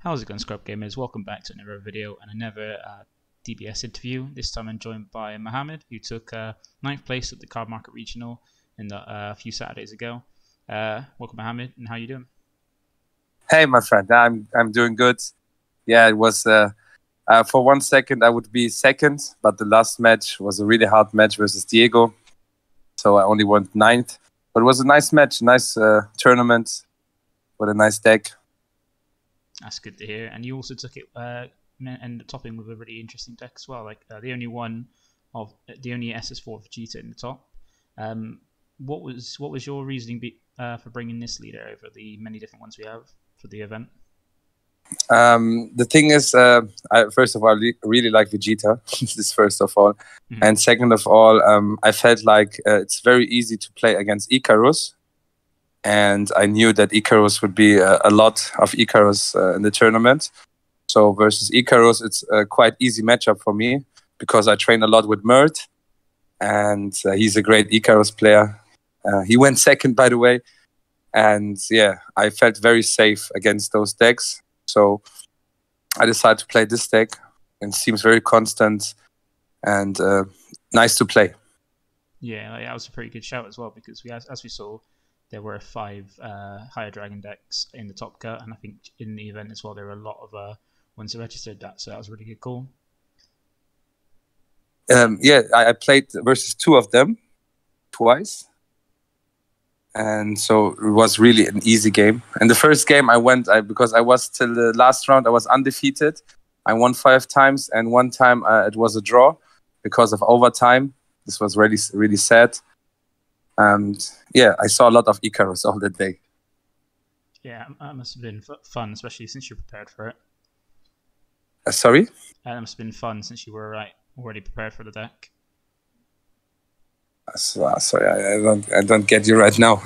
How's it going, ScrubGamers? Welcome back to another video and another DBS interview. This time I'm joined by Mohamad, who took 9th place at the CardMarket Regional a few Saturdays ago. Welcome, Mohamad, and how are you doing? Hey, my friend. I'm doing good. Yeah, it was for 1 second I would be second, but the last match was a really hard match versus Diego, so I only won 9th. But it was a nice match, nice tournament with a nice deck. That's good to hear. And you also took it and topping with a really interesting deck as well, like the only SS4 Vegeta in the top. What was your reasoning for bringing this leader over the many different ones we have for the event? The thing is, first of all, I really like Vegeta. This is first of all. And second of all, I felt like it's very easy to play against Icarus. And I knew that Icarus would be a lot of Icarus in the tournament. So versus Icarus, it's a quite easy matchup for me because I train a lot with Mert. And he's a great Icarus player. He went second, by the way. And yeah, I felt very safe against those decks. So I decided to play this deck. And it seems very constant and nice to play. Yeah, that was a pretty good shout as well, because as we saw, there were 5 higher dragon decks in the top cut, and I think in the event as well there were a lot of ones that registered that, so that was a really good call. Yeah, I played versus 2 of them twice, and so it was really an easy game. And the first game because I was till the last round I was undefeated. I won 5 times, and 1 time it was a draw because of overtime. This was really, really sad. And yeah, I saw a lot of Icarus all the day. Yeah, that must have been fun, especially since you prepared for it. Sorry? That must have been fun since you were already prepared for the deck. Sorry, I don't get you right now.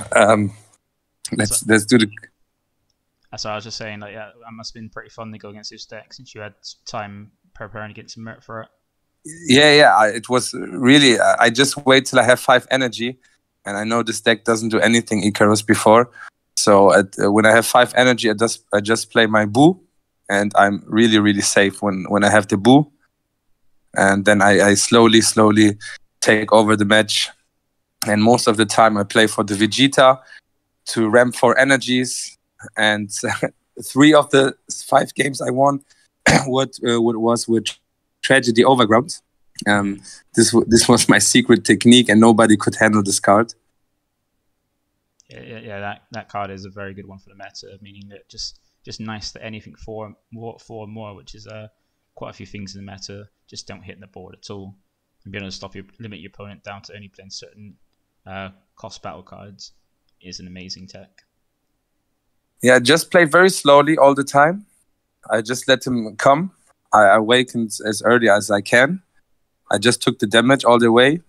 Let's do the. So I was just saying, like, yeah, that must have been pretty fun to go against this deck since you had time preparing against Mert for it. Yeah, it was really. I just wait till I have 5 energy. And I know this deck doesn't do anything Icarus before. So when I have 5 energy, I just play my Boo. And I'm really, really safe when I have the Boo. And then I slowly take over the match. And most of the time I play for the Vegeta to ramp 4 energies. And 3 of the 5 games I won was with Tragedy Overground. This was my secret technique, and nobody could handle this card. Yeah, that card is a very good one for the meta, meaning that just nice that anything 4 or more, which is quite a few things in the meta, just don't hit the board at all. And being able to limit your opponent down to only playing certain cost battle cards is an amazing tech. Yeah, just play very slowly all the time. I just let him come. I awakened as early as I can. I just took the damage all the way.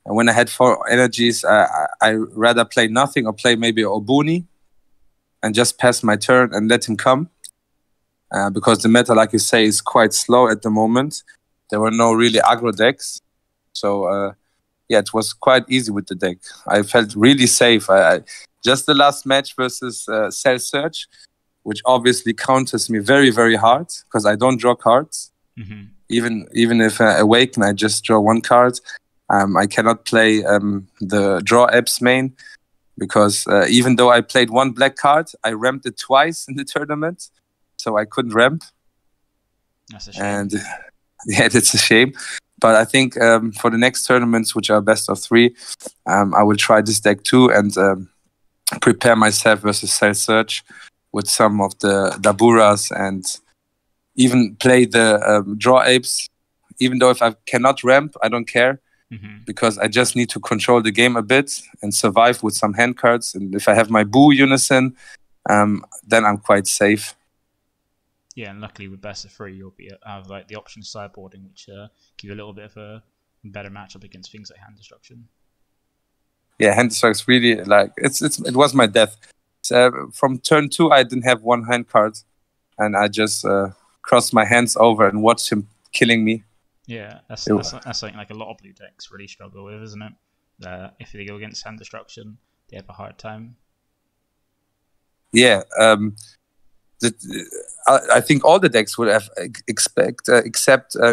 And when I had 4 energies, I rather play nothing or play maybe Obuni and just pass my turn and let him come. Because the meta, like you say, is quite slow at the moment. There were no really aggro decks. So, yeah, it was quite easy with the deck. I felt really safe. Just the last match versus Cell Search, which obviously counters me very, very hard because I don't draw cards. Even if I awaken, I just draw 1 card. I cannot play the draw apps main because even though I played 1 black card, I ramped it twice in the tournament, so I couldn't ramp. That's a shame. And yeah, that's a shame. But I think for the next tournaments, which are best of 3, I will try this deck too and prepare myself versus Cell Search with some of the Daburas and even play the draw apes. Even though if I cannot ramp, I don't care because I just need to control the game a bit and survive with some hand cards. And if I have my Boo Unison, then I'm quite safe. Yeah, and luckily with best of 3, you'll have like the option of sideboarding, which give you a little bit of a better matchup against things like hand destruction. Yeah, hand destruction really it was my death. So, from turn 2, I didn't have 1 hand card, and I just crossed my hands over and watched him killing me. Yeah, that's something like a lot of blue decks really struggle with, isn't it? If they go against hand destruction, they have a hard time. Yeah, I think all the decks would have except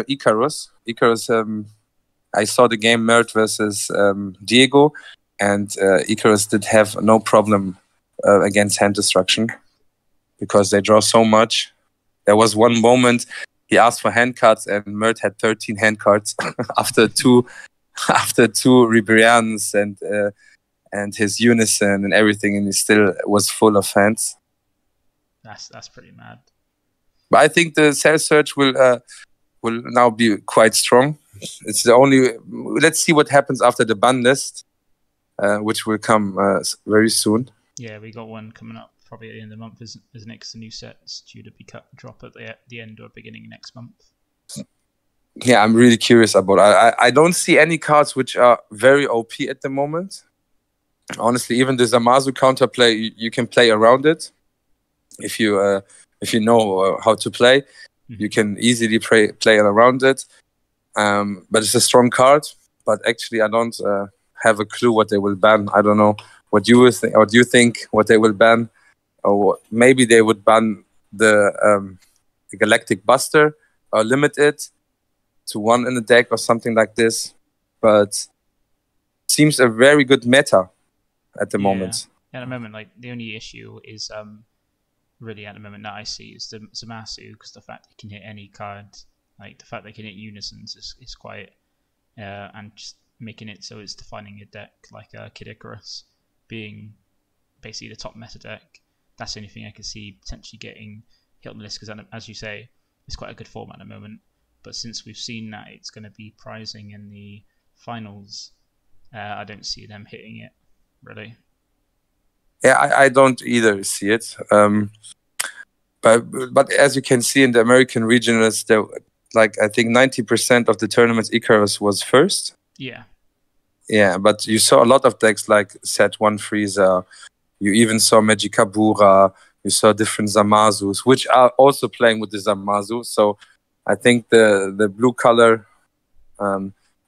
Icarus. Icarus, I saw the game Mert versus Diego, and Icarus did have no problem against hand destruction because they draw so much. There was one moment he asked for hand cards, and Mert had 13 hand cards after two Ribrians and his Unison and everything, and he still was full of hands. That's pretty mad. But I think the Cell Surge will now be quite strong. It's the only. Let's see what happens after the ban list, which will come very soon. Yeah, we got one coming up probably at the end of the month, isn't it? Because the new set's due to be drop at the end or beginning next month. Yeah, I'm really curious about it. I don't see any cards which are very OP at the moment. Honestly, even the Zamasu counterplay, you can play around it. If you know how to play, you can easily play around it. But it's a strong card. But actually, I don't have a clue what they will ban. I don't know what you will think. Or do you think what they will ban? Or maybe they would ban the Galactic Buster or limit it to one in the deck or something like this. But it seems a very good meta at the moment. At the moment, like the only issue is really at the moment that I see is the Zamasu, because the fact they can hit any card, like the fact they can hit unisons is quite and just making it so it's defining a deck like Kid Icarus being basically the top meta deck. That's the only thing I could see potentially getting hit on the list, because as you say, it's quite a good format at the moment. But since we've seen that it's going to be prizing in the finals, I don't see them hitting it really. Yeah, I don't either see it. But as you can see in the American regionals, there, like I think 90% of the tournaments Icarus was first. Yeah. Yeah, but you saw a lot of decks like Set 1 Freezer. You even saw Magicabura. You saw different Zamazus, which are also playing with the Zamazu. So I think the blue color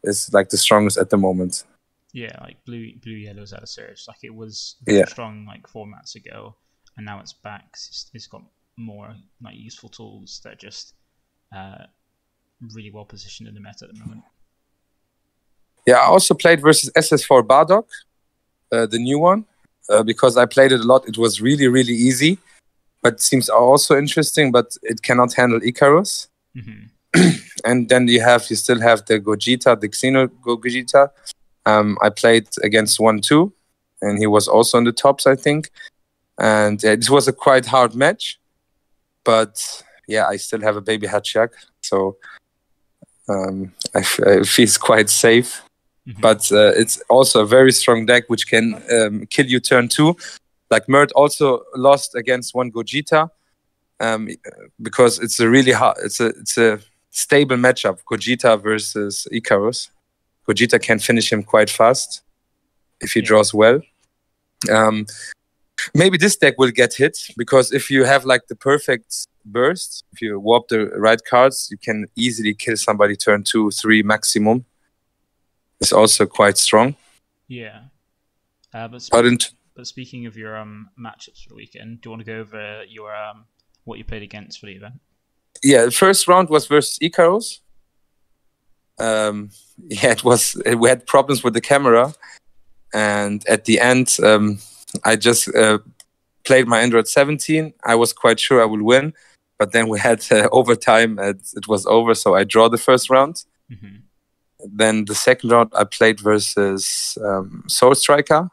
is like the strongest at the moment. Yeah, like blue yellow's had a surge. Like it was very strong like 4 months ago, and now it's back. It's got more like useful tools that are just really well positioned in the meta at the moment. Yeah, I also played versus SS4 Bardock, the new one, because I played it a lot. It was really, really easy, but it seems also interesting, but it cannot handle Icarus. And then you still have the Gogeta, the Xeno Gogeta. I played against 1-2, and he was also on the tops, I think. And it was a quite hard match, but yeah, I still have a baby Hatchak, so I feel quite safe. But it's also a very strong deck which can kill you turn 2. Like Mert also lost against one Gogeta because it's a really hard. It's a stable matchup. Gogeta versus Icarus. Gogeta can finish him quite fast if he draws well. Maybe this deck will get hit, because if you have like the perfect burst, if you warp the right cards, you can easily kill somebody turn 2, 3 maximum. It's also quite strong. Yeah. But speaking of your matchups for the weekend, do you want to go over your what you played against for the event? Yeah, the first round was versus Icarus. We had problems with the camera, and at the end I just played my Android 17. I was quite sure I would win, but then we had overtime and it was over, so I draw the first round. Then the second round I played versus Soul Striker.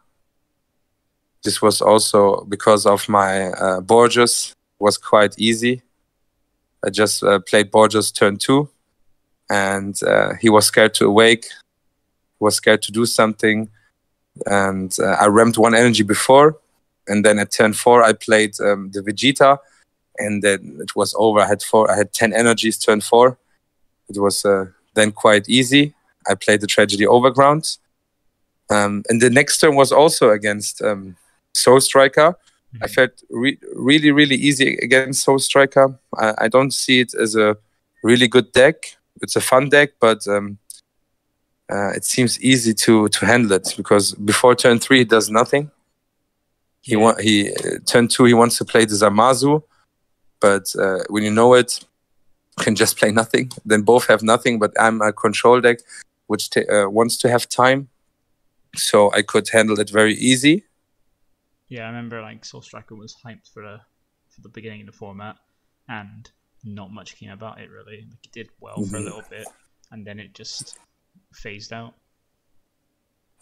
This was also because of my Borges, was quite easy. I just played Borges turn 2, and he was scared to awake, was scared to do something, and I rammed 1 energy before, and then at turn 4 I played the Vegeta, and then it was over. I had 10 energies turn 4. It was then quite easy. I played the Tragedy Overground, and the next turn was also against Soul Striker. I felt really, really easy against Soul Striker. I don't see it as a really good deck. It's a fun deck, but it seems easy to handle it, because before turn 3 he does nothing. Turn 2 he wants to play the Zamasu, But when you know it, you can just play nothing. Then both have nothing, but I'm a control deck, which wants to have time. So I could handle it very easy. Yeah, I remember like Soul Striker was hyped for the beginning of the format, and not much came about it really. Like it did well for a little bit, and then it just phased out.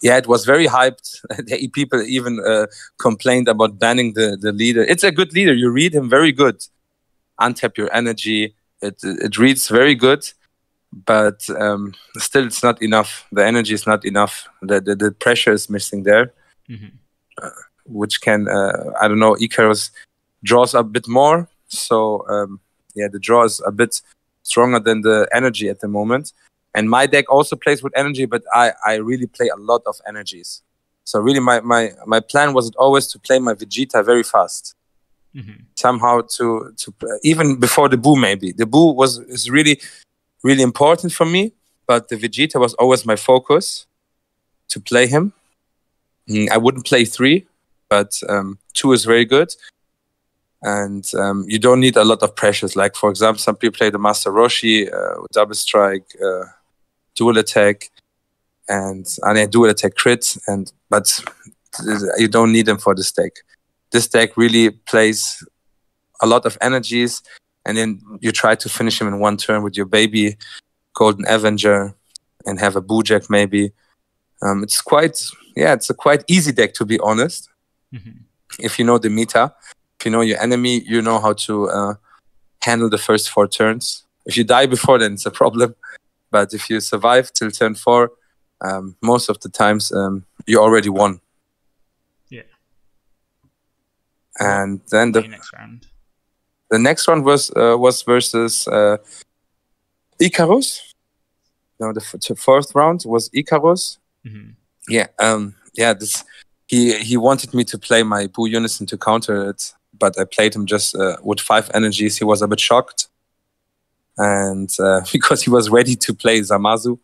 Yeah, it was very hyped. People even complained about banning the leader. It's a good leader. You read him very good. Untap your energy. It reads very good, but still it's not enough. The energy is not enough. The pressure is missing there, which can, I don't know, Icarus draws a bit more. So the draw is a bit stronger than the energy at the moment. And my deck also plays with energy, but I really play a lot of energies. So really my plan was always to play my Vegeta very fast. Somehow to even before the Boo, maybe. The Boo is really, really important for me, but the Vegeta was always my focus to play him. I wouldn't play 3, but 2 is very good. And you don't need a lot of pressures. Like, for example, some people play the Master Roshi, double strike, dual attack, and dual attack crit, but you don't need them for this deck. This deck really plays a lot of energies, and then you try to finish him in one turn with your baby Golden Avenger and have a Bojack maybe. It's a quite easy deck, to be honest. If you know the meta, if you know your enemy, you know how to handle the first 4 turns. If you die before, then it's a problem. But if you survive till turn 4, most of the times you already won. Yeah. And then the next round. The next round was versus Icarus. No, the fourth round was Icarus. Yeah. He wanted me to play my Boo Unison to counter it, but I played him just with 5 energies. He was a bit shocked, and because he was ready to play Zamasu,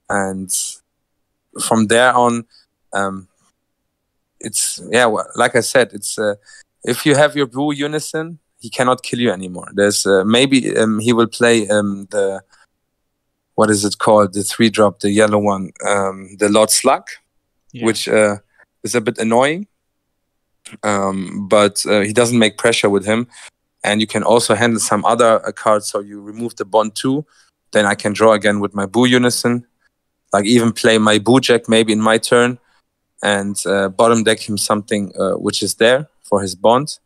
and from there on, like I said, it's if you have your Boo Unison, he cannot kill you anymore. There's maybe he will play what is it called? The 3-drop, the yellow one, the Lord Slug, which is a bit annoying. But he doesn't make pressure with him. And you can also handle some other cards. So you remove the Bond 2. Then I can draw again with my Boo Unison. Like even play my Bojack maybe in my turn. And bottom deck him something which is there for his Bond.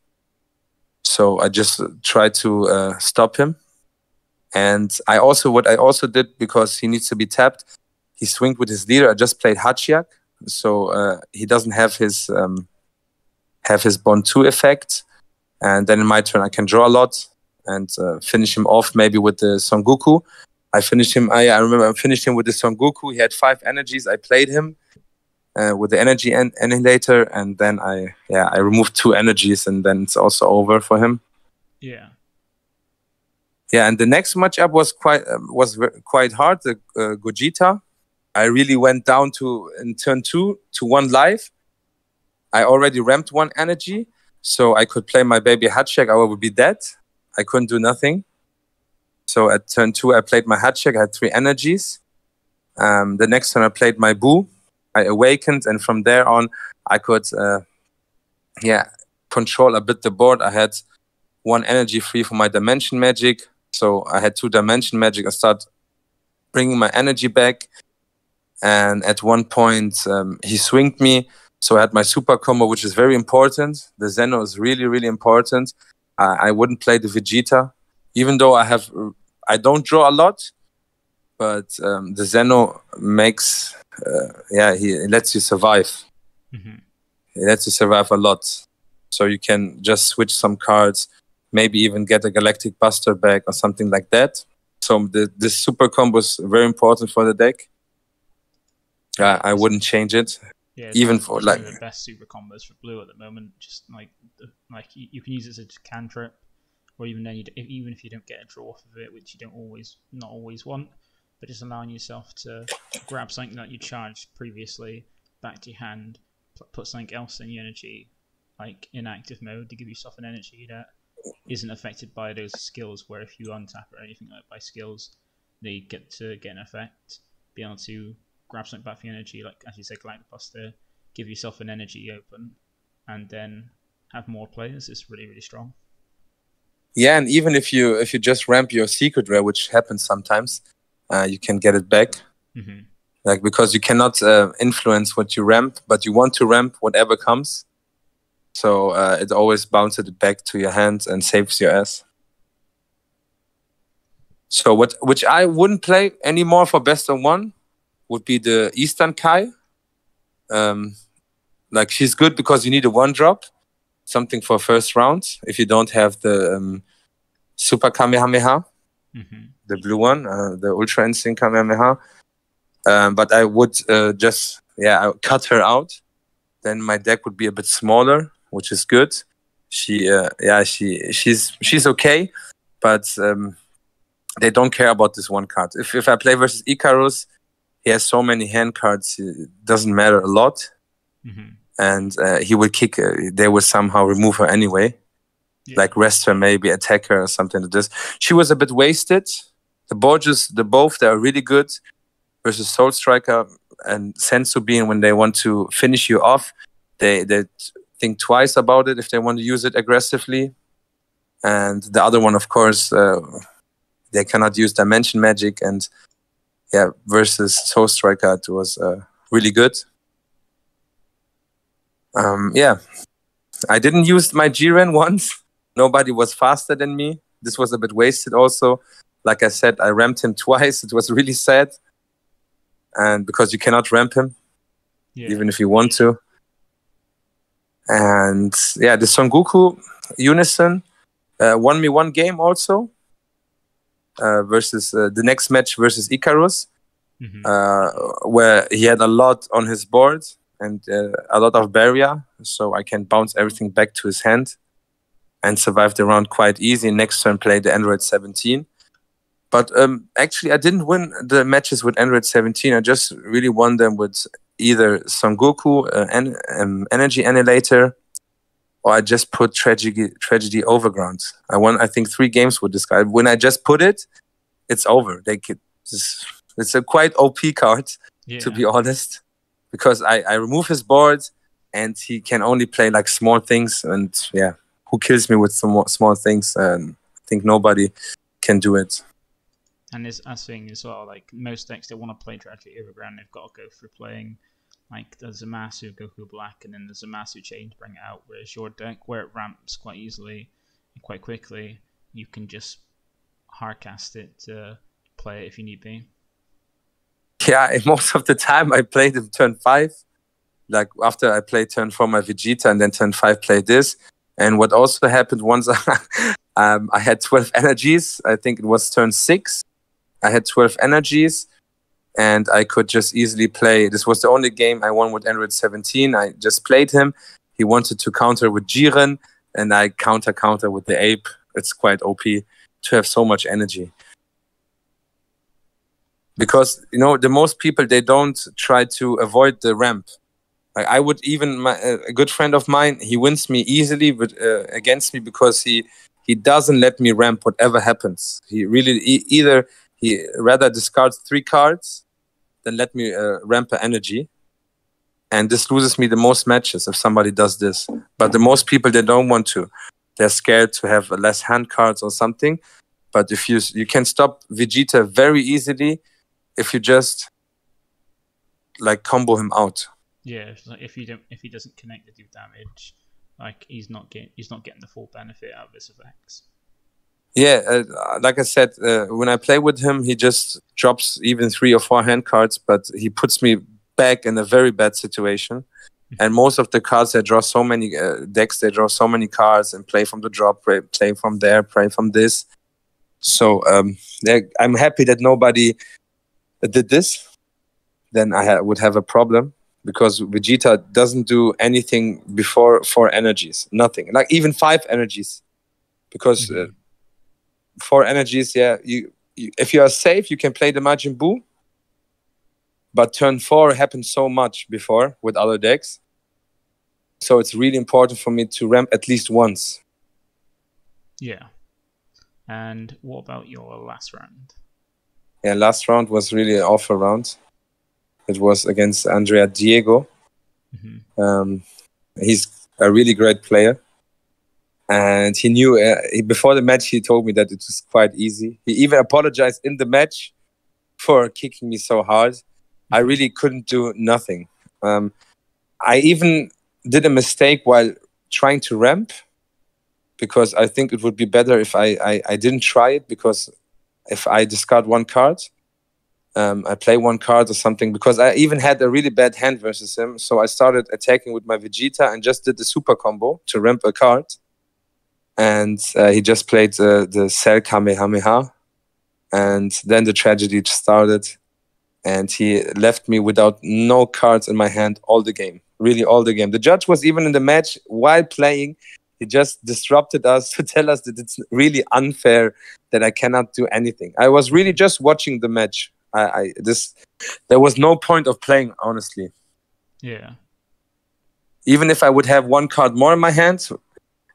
So I just try to stop him. And what I also did, because he needs to be tapped, he swinged with his leader. I just played Hachiak. So he doesn't have his Bond 2 effect. And then in my turn, I can draw a lot and finish him off maybe with the Son Goku. I remember I finished him with the Son Goku. He had 5 energies. I played him with the energy annihilator, and then I removed 2 energies, and then it's also over for him. Yeah. Yeah, and the next matchup was quite hard. The Gogeta. I really went down in turn 2 to 1 life. I already ramped 1 energy, so I could play my baby Hatchak. I would be dead. I couldn't do nothing. So at turn 2, I played my Hatchak. I had 3 energies. The next turn, I played my Boo. I awakened, and from there on, I could control a bit the board. I had 1 energy free for my Dimension Magic. So I had 2 Dimension Magic. I start bringing my energy back. And at one point, he swinged me. So I had my super combo, which is very important. The Zeno is really, really important. I wouldn't play the Vegeta, even though I don't draw a lot. But the Zeno makes, he lets you survive. He lets you survive a lot. So you can just switch some cards, maybe even get a Galactic Buster back or something like that. So this super combo is very important for the deck. I wouldn't change it. Yeah, even for one of the best super combos for blue at the moment. Just like you can use it as a cantrip, or even then, even if you don't get a draw off of it, which you not always want, but just allowing yourself to grab something that you charged previously back to your hand, put something else in your energy, like in active mode, to give yourself an energy that isn't affected by those skills, where if you untap or anything like by skills, they get an effect, be able to grab something back for your energy, like as you said, Galactic, give yourself an energy open, and then have more players. It's really, really strong. Yeah, and even if you just ramp your secret rare, which happens sometimes, you can get it back. Mm-hmm. Like, because you cannot influence what you ramp, but you want to ramp whatever comes. So it always bounces it back to your hand and saves your ass. So which I wouldn't play anymore for best of one would be the Eastern Kai. Like, she's good because you need a 1-drop, something for first round. If you don't have the Super Kamehameha, the blue one, the Ultra Instinct Kamehameha. But I would just I would cut her out. Then my deck would be a bit smaller, which is good. She's okay, but they don't care about this one card. If I play versus Icarus, he has so many hand cards, it doesn't matter a lot. And he will kick her. They will somehow remove her anyway. Like rest her, maybe attack her or something like this. She was a bit wasted. The both, they are really good versus Soul Striker and Sensu Bean. When they want to finish you off, they think twice about it if they want to use it aggressively. And the other one, of course, they cannot use Dimension Magic. And versus Soul Striker, it was really good. I didn't use my Jiren once. Nobody was faster than me. This was a bit wasted also. Like I said, I ramped him twice. It was really sad. And because you cannot ramp him, even if you want to. And the Son Goku Unison won me one game also. Versus the next match versus Icarus. Where he had a lot on his board and a lot of barrier. So I can bounce everything back to his hand. And survived the round quite easy. Next turn, played the Android 17. But actually, I didn't win the matches with Android 17. I just really won them with either Son Goku, Energy Annihilator, or I just put Tragedy Overground. I won, I think, 3 games with this guy. When I just put it, it's over. It's a quite OP card, to be honest, because I remove his board, and he can only play like small things, and who kills me with some small things? I think nobody can do it. And there's a thing as well, like most decks that want to play Tragedy Overground, they've got to go through playing like the Zamasu Goku Black and then the Zamasu Chain to bring it out, whereas your deck, where it ramps quite easily and quite quickly, you can just hardcast it to play it if you need be. Yeah, most of the time I played in turn 5. Like after I played turn 4 my Vegeta, and then turn 5 played this. And what also happened once, I had 12 energies. I think it was turn 6. I had 12 energies, and I could just easily play. This was the only game I won with Android 17. I just played him. He wanted to counter with Jiren, and I counter with the Ape. It's quite OP to have so much energy. Because, the most people, they don't try to avoid the ramp. Like I would even, a good friend of mine, he wins me easily against me because he doesn't let me ramp whatever happens. He really, he rather discards 3 cards than let me ramp an energy. And this loses me the most matches if somebody does this. But the most people, they don't want to. They're scared to have less hand cards or something. But if you can stop Vegeta very easily if you just like combo him out. Yeah, if he doesn't connect to do damage, like he's not getting the full benefit out of his effects. Yeah, like I said, when I play with him, he just drops even 3 or 4 hand cards, but he puts me back in a very bad situation. And most of the cards, they draw so many decks, they draw so many cards and play from the drop, play from there, play from this. So I'm happy that nobody did this. Then I would have a problem. Because Vegeta doesn't do anything before 4 energies. Nothing. Like even 5 energies. Because 4 energies, if you are safe, you can play the Majin Buu. But turn 4 happened so much before with other decks. So it's really important for me to ramp at least once. Yeah. And what about your last round? Yeah, last round was really an awful round. It was against Andrea Diego. He's a really great player. And he knew, before the match, he told me that it was quite easy. He even apologized in the match for kicking me so hard. I really couldn't do nothing. I even did a mistake while trying to ramp, because I think it would be better if I didn't try it, because if I discard one card, I play one card or something, because I even had a really bad hand versus him. So I started attacking with my Vegeta and just did the super combo to ramp a card. And he just played the Cell Kamehameha. And then the tragedy started. And he left me without no cards in my hand all the game. Really, all the game. The judge was even in the match while playing. He just disrupted us to tell us that it's really unfair that I cannot do anything. I was really just watching the match. There was no point of playing, honestly. Yeah. Even if I would have one card more in my hand,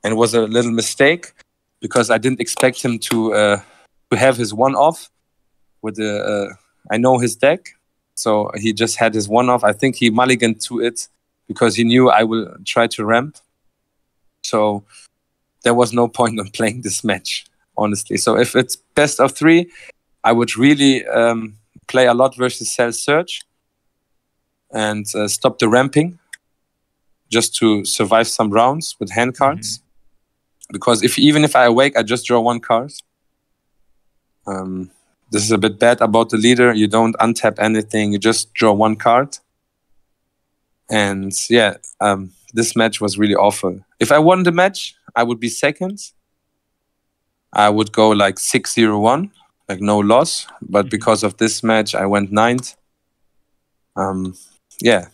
and it was a little mistake, because I didn't expect him to have his one off with the. I know his deck, so he just had his one off. I think he mulliganed to it because he knew I will try to ramp. So there was no point in playing this match, honestly. So if it's best of 3, I would really play a lot versus Cell Surge and stop the ramping, just to survive some rounds with hand cards. Because even if I awake, I just draw one card. This is a bit bad about the leader. You don't untap anything. You just draw one card. And yeah, this match was really awful. If I won the match, I would be second. I would go like 6-0-1, like no loss. But because of this match, I went 9th. Yeah,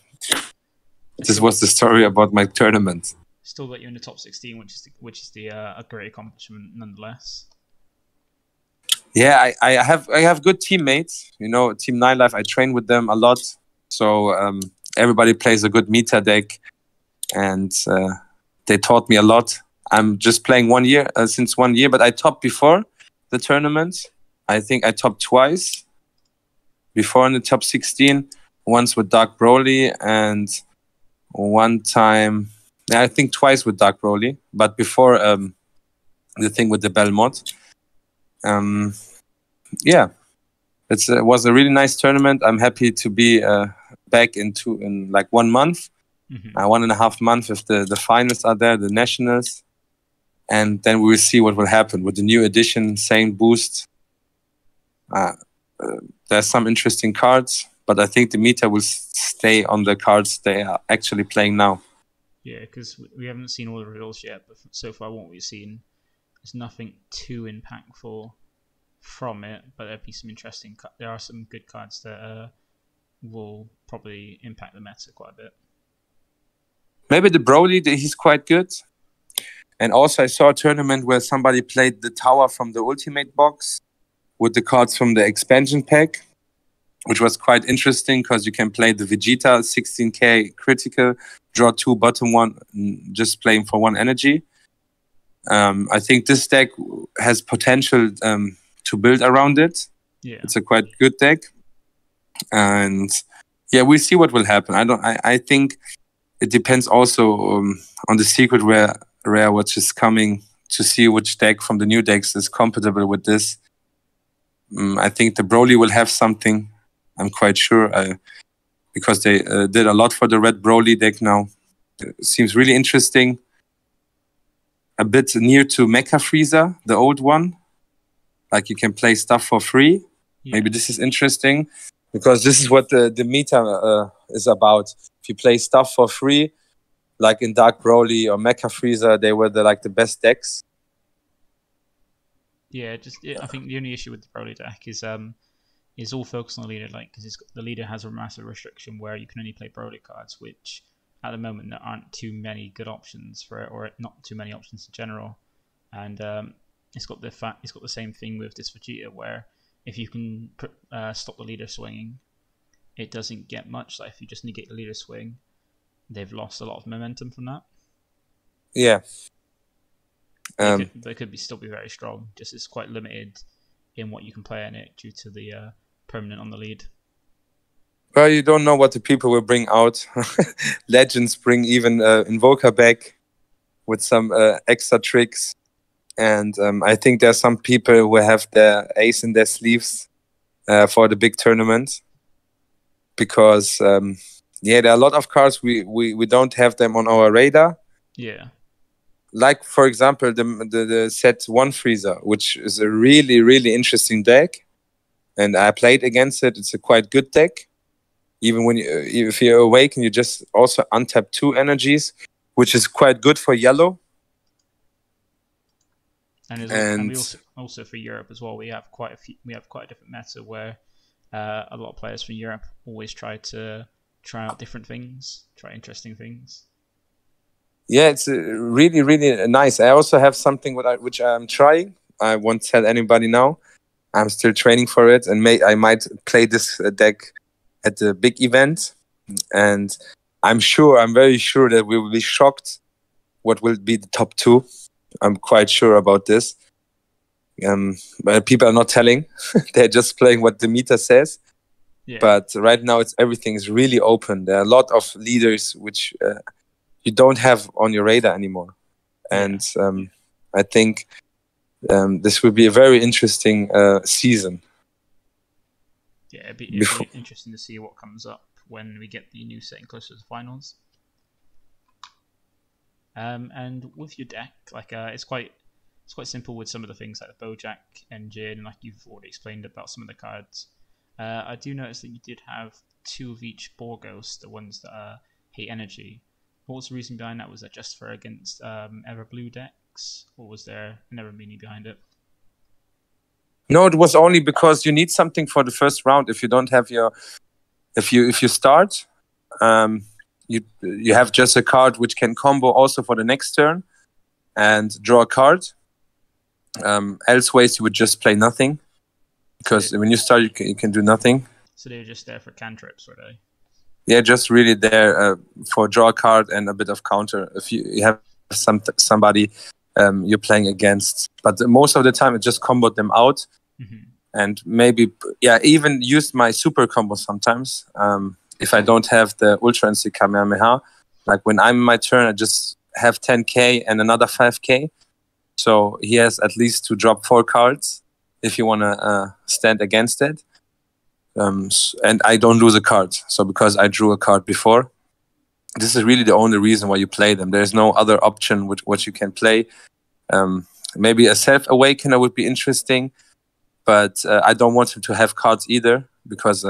this was the story about my tournament. Still got you in the top 16, which is a great accomplishment nonetheless. Yeah, I have good teammates. You know, Team 9 Life, I train with them a lot. So everybody plays a good meta deck, and they taught me a lot. I'm just playing since 1 year, but I topped before the tournament. I think I topped twice before in the top 16. Once with Dark Broly, and one time, I think twice with Dark Broly, but before the thing with the Belmont. Yeah, it was a really nice tournament. I'm happy to be back in like 1 month, 1.5 months, if the finals are there, the nationals, and then we will see what will happen with the new edition, same boost. There's some interesting cards, but I think the meta will stay on the cards they are actually playing now. Yeah, because we haven't seen all the reveals yet, but so far what we've seen is nothing too impactful from it, but there are some good cards that will probably impact the meta quite a bit. Maybe the Broly, he's quite good. And also I saw a tournament where somebody played the tower from the Ultimate box with the cards from the expansion pack, which was quite interesting because you can play the Vegeta 16k critical, draw 2 bottom 1, just playing for 1 energy. I think this deck has potential to build around it. Yeah, it's a quite good deck, and yeah, we'll see what will happen. I think it depends also on the secret rare which is coming, to see which deck from the new decks is compatible with this. I think the Broly will have something. I'm quite sure, because they did a lot for the red Broly deck now. It seems really interesting. A bit near to Mecha Frieza, the old one. Like you can play stuff for free. Yeah. Maybe this is interesting, because this is what the meta is about. If you play stuff for free, like in Dark Broly or Mecha Frieza, they were the best decks. Yeah, I think the only issue with the Broly deck is all focused on the leader, because the leader has a massive restriction where you can only play Broly cards, which at the moment there aren't too many good options for it, or not too many options in general. And it's got the same thing with this Vegeta, where if you can stop the leader swinging, it doesn't get much. Like if you just negate the leader swing, they've lost a lot of momentum from that. Yeah. They could be still be very strong. Just it's quite limited in what you can play in it due to the permanent on the lead. Well, you don't know what the people will bring out. Legends bring even Invoker back with some extra tricks. And I think there are some people who have their ace in their sleeves for the big tournament. Because, there are a lot of cards we don't have them on our radar. Yeah. Like, for example, the set 1 Freezer, which is a really, really interesting deck. And I played against it. It's a quite good deck. Even when if you awaken, you just also untap 2 energies, which is quite good for yellow. And we also for Europe as well. We have quite a different meta where a lot of players from Europe always try out different things, try interesting things. Yeah, it's really, really nice. I also have something which I'm trying. I won't tell anybody now. I'm still training for it, and I might play this deck at the big event. And I'm very sure that we will be shocked what will be the top 2. I'm quite sure about this. But people are not telling. They're just playing what the meta says. Yeah. But right now, everything is really open. There are a lot of leaders which you don't have on your radar anymore. And I think this will be a very interesting season. Yeah, it'd be interesting to see what comes up when we get the new setting closer to the finals. And with your deck, like it's quite simple with some of the things like the Bojack engine, like you've already explained about some of the cards. I do notice that you did have 2 of each Boar Ghost, the ones that hate energy. What was the reason behind that? Was that just for against Ever Blue decks, or was there another meaning behind it? No, it was only because you need something for the first round. If you don't have if you start, you have just a card which can combo also for the next turn and draw a card. Elsewise, you would just play nothing because when you start, you can do nothing. So they're just there for cantrips, were they? Yeah, just really there for draw a card and a bit of counter. If you have somebody you're playing against, but most of the time it just comboed them out. And maybe even used my super combo sometimes. If I don't have the Ultra Instinct Kamehameha, like when I'm in my turn, I just have 10k and another 5k. So he has at least to drop 4 cards if you want to stand against it. And I don't lose a card. So because I drew a card before, this is really the only reason why you play them. There's no other option with what you can play. Maybe a Self-Awakener would be interesting, but I don't want him to have cards either because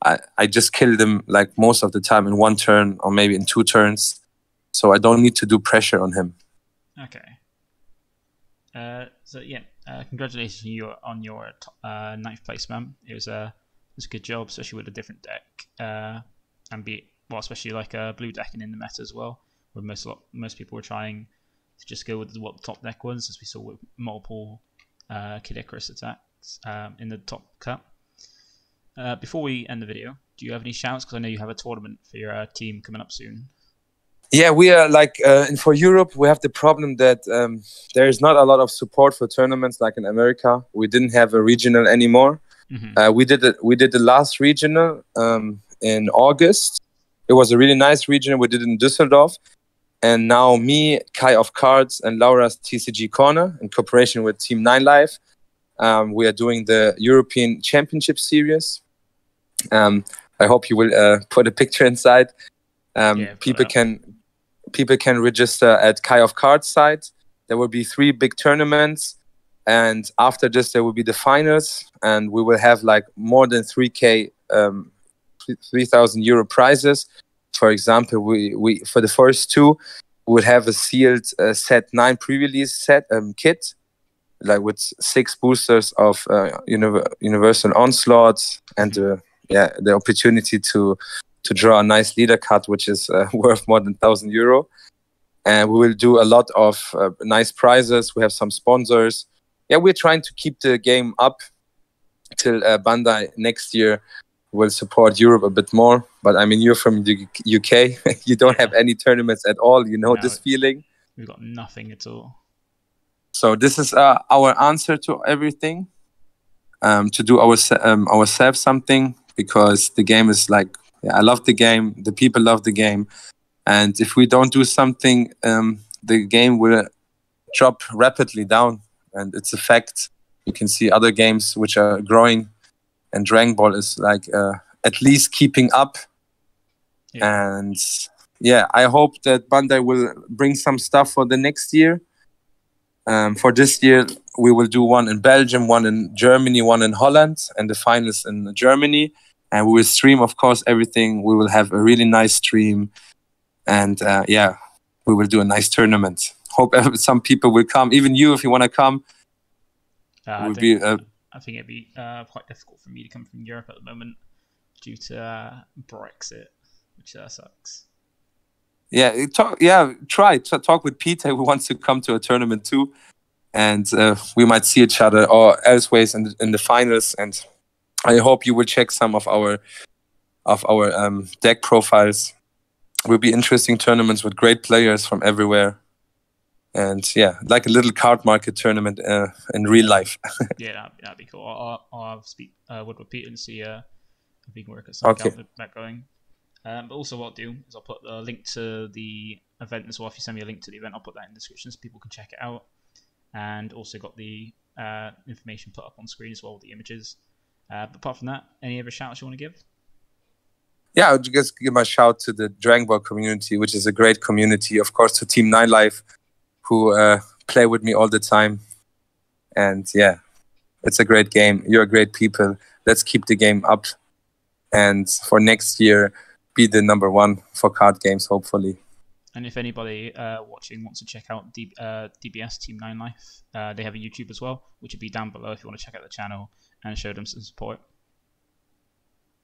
I just kill them like most of the time in 1 turn or maybe in 2 turns. So I don't need to do pressure on him. Okay. Congratulations on your 9th place, man. It was a good job, especially with a different deck, especially like a blue decking in the meta as well, where most people were trying to just go with what the top deck was, as we saw with multiple Kid Icarus attacks in the top cut. Before we end the video, do you have any shouts? Because I know you have a tournament for your team coming up soon. Yeah, we are for Europe, we have the problem that there is not a lot of support for tournaments like in America. We didn't have a regional anymore. We did the last regional in August. It was a really nice regional. We did it in Düsseldorf. And now me, Kai of Cards, and Laura's TCG Corner, in cooperation with Team 9 Live, we are doing the European Championship Series. I hope you will put a picture inside. People can register at Kai of Cards site. There will be 3 big tournaments, and after this there will be the finals, and we will have like more than 3,000 euro prizes. For example, we for the first 2 we would have a sealed set 9 pre-release set kit, like with 6 boosters of Universal Onslaught and the opportunity to draw a nice leader card, which is worth more than 1,000 euro. And we will do a lot of nice prizes. We have some sponsors. Yeah, we're trying to keep the game up till Bandai next year will support Europe a bit more. But I mean, you're from the UK. You don't have any tournaments at all. You know this feeling. We've got nothing at all. So this is our answer to everything. To do ourselves something, because the game is like, I love the game, the people love the game, and if we don't do something, the game will drop rapidly down, and it's a fact. You can see other games which are growing, and Dragon Ball is like at least keeping up. Yeah. And yeah, I hope that Bandai will bring some stuff for the next year. For this year, we will do one in Belgium, one in Germany, one in Holland, and the finals in Germany. And we will stream, of course, everything. We will have a really nice stream. And yeah, we will do a nice tournament. Hope some people will come. Even you, if you want to come. I think it'd be quite difficult for me to come from Europe at the moment due to Brexit, which sucks. Yeah, try to talk with Peter, who wants to come to a tournament too, and we might see each other or elsewhere in the finals. And I hope you will check some of our deck profiles. Will be interesting tournaments with great players from everywhere, and yeah, like a little card market tournament in real life. Yeah, that'd be cool. I'll speak with Peter and see if we can work at something out that going. But also what I'll do is I'll put the link to the event as well. If you send me a link to the event, I'll put that in the description so people can check it out. And also got the information put up on screen as well with the images. But apart from that, any other shout outs you want to give? Yeah, I'll just give my shout to the Dragon Ball community, which is a great community. Of course, to Team 9 Life, who play with me all the time. And yeah, it's a great game. You're great people. Let's keep the game up. And for next year, be the #1 for card games, hopefully. And if anybody watching wants to check out DBS Team 9 Life, they have a YouTube as well, which will be down below if you want to check out the channel and show them some support.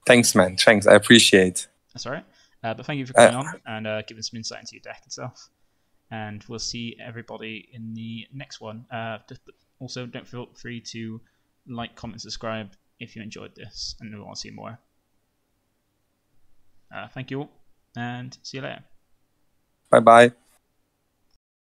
Thanks, man. Thanks. I appreciate. That's all right. But thank you for coming on and giving some insight into your deck itself. And we'll see everybody in the next one. Also, don't feel free to like, comment, subscribe if you enjoyed this and want to see more. Thank you all, and see you later. Bye-bye.